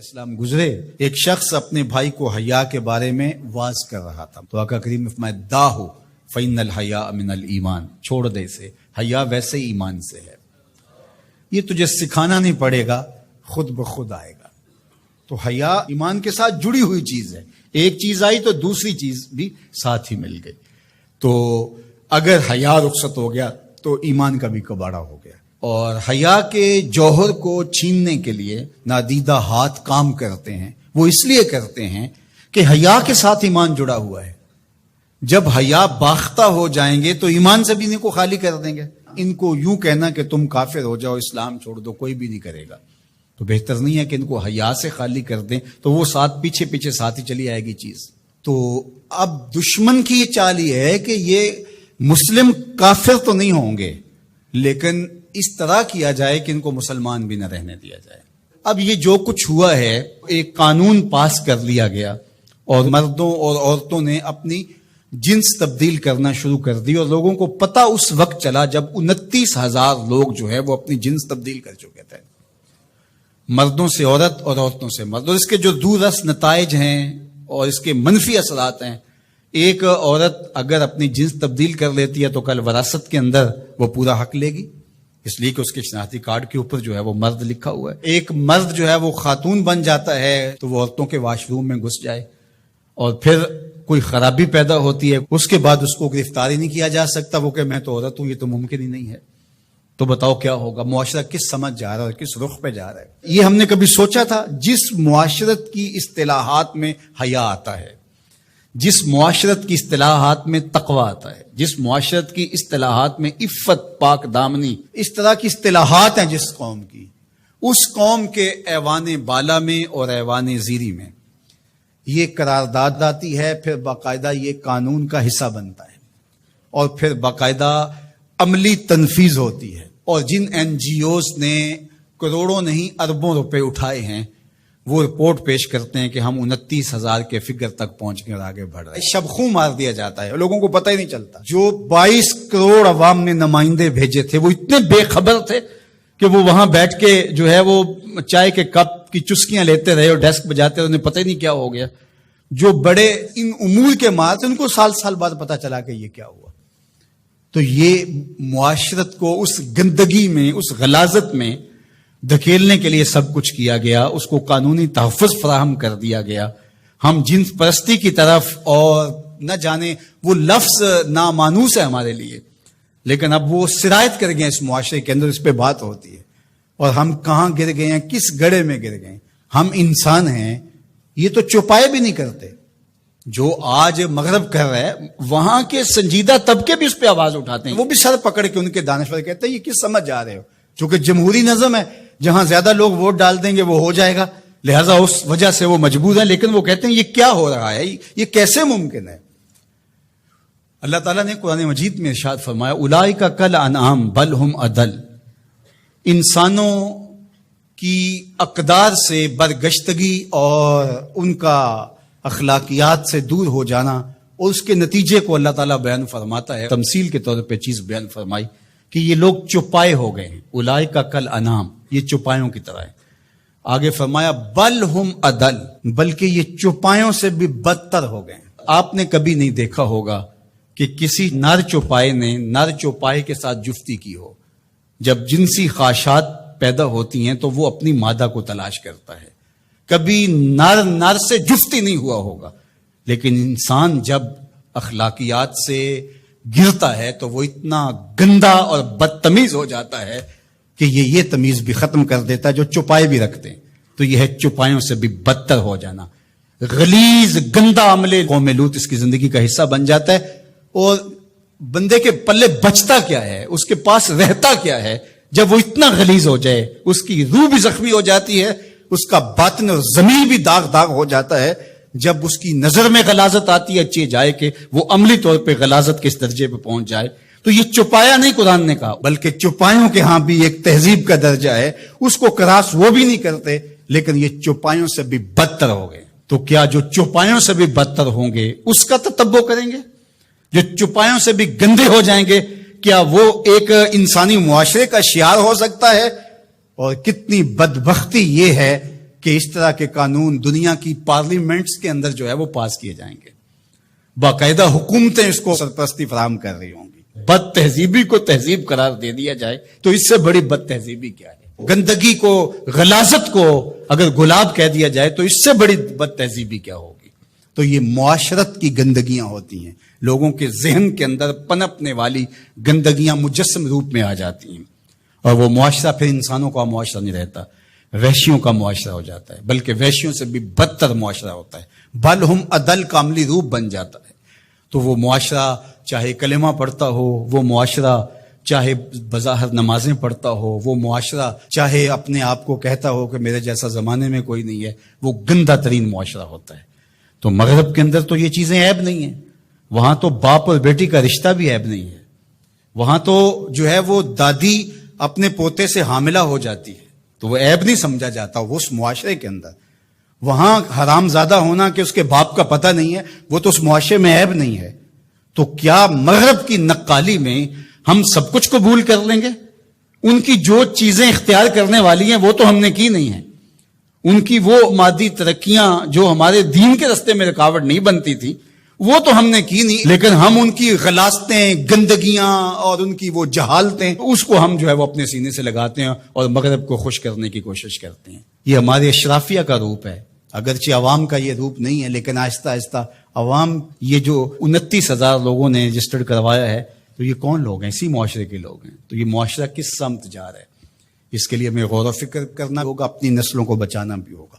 علیہ السلام گزرے، ایک شخص اپنے بھائی کو حیا کے بارے میں واز کر رہا تھا، تو آقا کریم نے فرمایا داہو فإن الحیاء من الایمان، چھوڑ دے اسے، حیا ویسے ہی ایمان سے ہے، یہ تجھے سکھانا نہیں پڑے گا، خود بخود آئے گا۔ تو حیا ایمان کے ساتھ جڑی ہوئی چیز ہے، ایک چیز آئی تو دوسری چیز بھی ساتھ ہی مل گئی۔ تو اگر حیا رخصت ہو گیا تو ایمان کا بھی کباڑہ ہو گیا۔ اور حیا کے جوہر کو چھیننے کے لیے نادیدہ ہاتھ کام کرتے ہیں، وہ اس لیے کرتے ہیں کہ حیا کے ساتھ ایمان جڑا ہوا ہے۔ جب حیا باختہ ہو جائیں گے تو ایمان سے بھی ان کو خالی کر دیں گے۔ ان کو یوں کہنا کہ تم کافر ہو جاؤ، اسلام چھوڑ دو، کوئی بھی نہیں کرے گا۔ تو بہتر نہیں ہے کہ ان کو حیا سے خالی کر دیں، تو وہ ساتھ پیچھے ساتھ ہی چلی آئے گی چیز۔ تو اب دشمن کی یہ چال یہ ہے کہ یہ مسلم کافر تو نہیں ہوں گے، لیکن اس طرح کیا جائے کہ ان کو مسلمان بھی نہ رہنے دیا جائے۔ اب یہ جو کچھ ہوا ہے، ایک قانون پاس کر لیا گیا اور مردوں اور عورتوں نے اپنی جنس تبدیل کرنا شروع کر دی، اور لوگوں کو پتہ اس وقت چلا جب 29,000 لوگ جو ہے وہ اپنی جنس تبدیل کر چکے تھے، مردوں سے عورت اور عورتوں سے مرد۔ اور اس کے جو دور رس نتائج ہیں اور اس کے منفی اثرات ہیں، ایک عورت اگر اپنی جنس تبدیل کر لیتی ہے تو کل وراثت کے اندر وہ پورا حق لے گی، اس لیے کہ اس کے شناختی کارڈ کے اوپر جو ہے وہ مرد لکھا ہوا ہے۔ ایک مرد جو ہے وہ خاتون بن جاتا ہے تو وہ عورتوں کے واش روم میں گھس جائے اور پھر کوئی خرابی پیدا ہوتی ہے، اس کے بعد اس کو گرفتار ہی نہیں کیا جا سکتا، وہ کہ میں تو عورت ہوں، یہ تو ممکن ہی نہیں ہے۔ تو بتاؤ کیا ہوگا؟ معاشرہ کس سمجھ جا رہا ہے اور کس رخ پہ جا رہا ہے؟ یہ ہم نے کبھی سوچا تھا؟ جس معاشرت کی اصطلاحات میں حیا آتا ہے، جس معاشرت کی اصطلاحات میں تقوی آتا ہے، جس معاشرت کی اصطلاحات میں عفت، پاک دامنی، اس طرح کی اصطلاحات ہیں جس قوم کی، اس قوم کے ایوان بالا میں اور ایوان زیری میں یہ قرارداد آتی ہے، پھر باقاعدہ یہ قانون کا حصہ بنتا ہے، اور پھر باقاعدہ عملی تنفیذ ہوتی ہے۔ اور جن این جی اوز نے کروڑوں نہیں اربوں روپے اٹھائے ہیں، وہ رپورٹ پیش کرتے ہیں کہ ہم 29,000 کے فگر تک پہنچ کے آگے بڑھ رہے ہیں۔ شبخوں مار دیا جاتا ہے، لوگوں کو پتہ ہی نہیں چلتا۔ جو 22 کروڑ عوام نے نمائندے بھیجے تھے، وہ اتنے بے خبر تھے کہ وہ وہاں بیٹھ کے جو ہے وہ چائے کے کپ کی چسکیاں لیتے رہے اور ڈیسک بجاتے رہے، انہیں پتہ ہی نہیں کیا ہو گیا۔ جو بڑے ان امور کے مار تھے، ان کو سال بعد پتہ چلا کہ یہ کیا ہوا۔ تو یہ معاشرت کو اس گندگی میں، اس غلاظت میں دھکیلنے کے لیے سب کچھ کیا گیا، اس کو قانونی تحفظ فراہم کر دیا گیا۔ ہم جنس پرستی کی طرف، اور نہ جانے وہ لفظ نامانوس ہے ہمارے لیے، لیکن اب وہ سرایت کر گئے اس معاشرے کے اندر، اس پہ بات ہوتی ہے۔ اور ہم کہاں گر گئے ہیں، کس گڑھے میں گر گئے ہیں؟ ہم انسان ہیں، یہ تو چوپائے بھی نہیں کرتے۔ جو آج مغرب کر رہا ہے، وہاں کے سنجیدہ طبقے بھی اس پہ آواز اٹھاتے ہیں، وہ بھی سر پکڑ کے ان کے دانشور کہتے ہیں یہ کس سمجھ جا رہے ہو؟ چونکہ جمہوری نظم ہے، جہاں زیادہ لوگ ووٹ ڈال دیں گے وہ ہو جائے گا، لہذا اس وجہ سے وہ مجبور ہیں۔ لیکن وہ کہتے ہیں یہ کیا ہو رہا ہے، یہ کیسے ممکن ہے؟ اللہ تعالیٰ نے قرآن مجید میں ارشاد فرمایا اولئک کالانعام بل ہم اضل، انسانوں کی اقدار سے برگشتگی اور ان کا اخلاقیات سے دور ہو جانا، اور اس کے نتیجے کو اللہ تعالیٰ بیان فرماتا ہے، تمثیل کے طور پہ چیز بیان فرمائی کہ یہ لوگ چوپائے ہو گئے ہیں۔ اولئک کالانعام، یہ چوپایوں کی طرح ہے۔ آگے فرمایا بل ہم اضل، بلکہ یہ چوپایوں سے بھی بدتر ہو گئے ہیں۔ آپ نے کبھی نہیں دیکھا ہوگا کہ کسی نر چوپائے نے نر چوپائے کے ساتھ جفتی کی ہو۔ جب جنسی خواہشات پیدا ہوتی ہیں تو وہ اپنی مادہ کو تلاش کرتا ہے، کبھی نر سے جفتی نہیں ہوا ہوگا۔ لیکن انسان جب اخلاقیات سے گرتا ہے تو وہ اتنا گندا اور بدتمیز ہو جاتا ہے کہ یہ تمیز بھی ختم کر دیتا ہے جو چوپائے بھی رکھتے ہیں۔ تو یہ ہے چوپایوں سے بھی بدتر ہو جانا، غلیظ گندا عمل قوم لوط اس کی زندگی کا حصہ بن جاتا ہے۔ اور بندے کے پلے بچتا کیا ہے، اس کے پاس رہتا کیا ہے جب وہ اتنا غلیظ ہو جائے؟ اس کی روح بھی زخمی ہو جاتی ہے، اس کا باطن اور ضمیر بھی داغ ہو جاتا ہے جب اس کی نظر میں غلاظت آتی ہے، اچھی جائے کہ وہ عملی طور پہ غلاظت کے اس درجے پہ پہنچ جائے۔ تو یہ چوپایا نہیں قرآن نے کہا، بلکہ چوپایوں کے ہاں بھی ایک تہذیب کا درجہ ہے، اس کو کراس وہ بھی نہیں کرتے، لیکن یہ چوپایوں سے بھی بدتر ہو گئے۔ تو کیا جو چوپایوں سے بھی بدتر ہوں گے اس کا تتبع کریں گے؟ جو چوپایوں سے بھی گندے ہو جائیں گے، کیا وہ ایک انسانی معاشرے کا شعار ہو سکتا ہے؟ اور کتنی بدبختی یہ ہے کہ اس طرح کے قانون دنیا کی پارلیمنٹس کے اندر جو ہے وہ پاس کیے جائیں گے، باقاعدہ حکومتیں اس کو سرپرستی فراہم کر رہی ہوں گی۔ بد تہذیبی کو تہذیب قرار دے دیا جائے تو اس سے بڑی بد تہذیبی کیا ہے؟ گندگی کو، غلاظت کو اگر گلاب کہہ دیا جائے تو اس سے بڑی بد تہذیبی کیا ہوگی؟ تو یہ معاشرت کی گندگیاں ہوتی ہیں، لوگوں کے ذہن کے اندر پنپنے والی گندگیاں مجسم روپ میں آ جاتی ہیں، اور وہ معاشرہ پھر انسانوں کا معاشرہ نہیں رہتا، وحشیوں کا معاشرہ ہو جاتا ہے، بلکہ وحشیوں سے بھی بدتر معاشرہ ہوتا ہے، بل ہم عدل کا عملی روپ بن جاتا ہے۔ تو وہ معاشرہ چاہے کلمہ پڑھتا ہو، وہ معاشرہ چاہے بظاہر نمازیں پڑھتا ہو، وہ معاشرہ چاہے اپنے آپ کو کہتا ہو کہ میرے جیسا زمانے میں کوئی نہیں ہے، وہ گندہ ترین معاشرہ ہوتا ہے۔ تو مغرب کے اندر تو یہ چیزیں عیب نہیں ہیں، وہاں تو باپ اور بیٹی کا رشتہ بھی عیب نہیں ہے، وہاں تو جو ہے وہ دادی اپنے پوتے سے حاملہ ہو جاتی ہے تو وہ عیب نہیں سمجھا جاتا وہ اس معاشرے کے اندر۔ وہاں حرام زادہ ہونا کہ اس کے باپ کا پتہ نہیں ہے، وہ تو اس معاشرے میں عیب نہیں ہے۔ تو کیا مغرب کی نقالی میں ہم سب کچھ قبول کر لیں گے؟ ان کی جو چیزیں اختیار کرنے والی ہیں وہ تو ہم نے کی نہیں ہیں، ان کی وہ مادی ترقیاں جو ہمارے دین کے راستے میں رکاوٹ نہیں بنتی تھی وہ تو ہم نے کی نہیں، لیکن ہم ان کی غلاظتیں، گندگیاں اور ان کی وہ جہالتیں اس کو ہم جو ہے وہ اپنے سینے سے لگاتے ہیں اور مغرب کو خوش کرنے کی کوشش کرتے ہیں۔ یہ ہمارے اشرافیہ کا روپ ہے، اگرچہ عوام کا یہ روپ نہیں ہے، لیکن آہستہ آہستہ عوام، یہ جو 29,000 لوگوں نے رجسٹرڈ کروایا ہے، تو یہ کون لوگ ہیں؟ اسی معاشرے کے لوگ ہیں۔ تو یہ معاشرہ کس سمت جا رہا ہے، اس کے لیے ہمیں غور و فکر کرنا ہوگا، اپنی نسلوں کو بچانا بھی ہوگا۔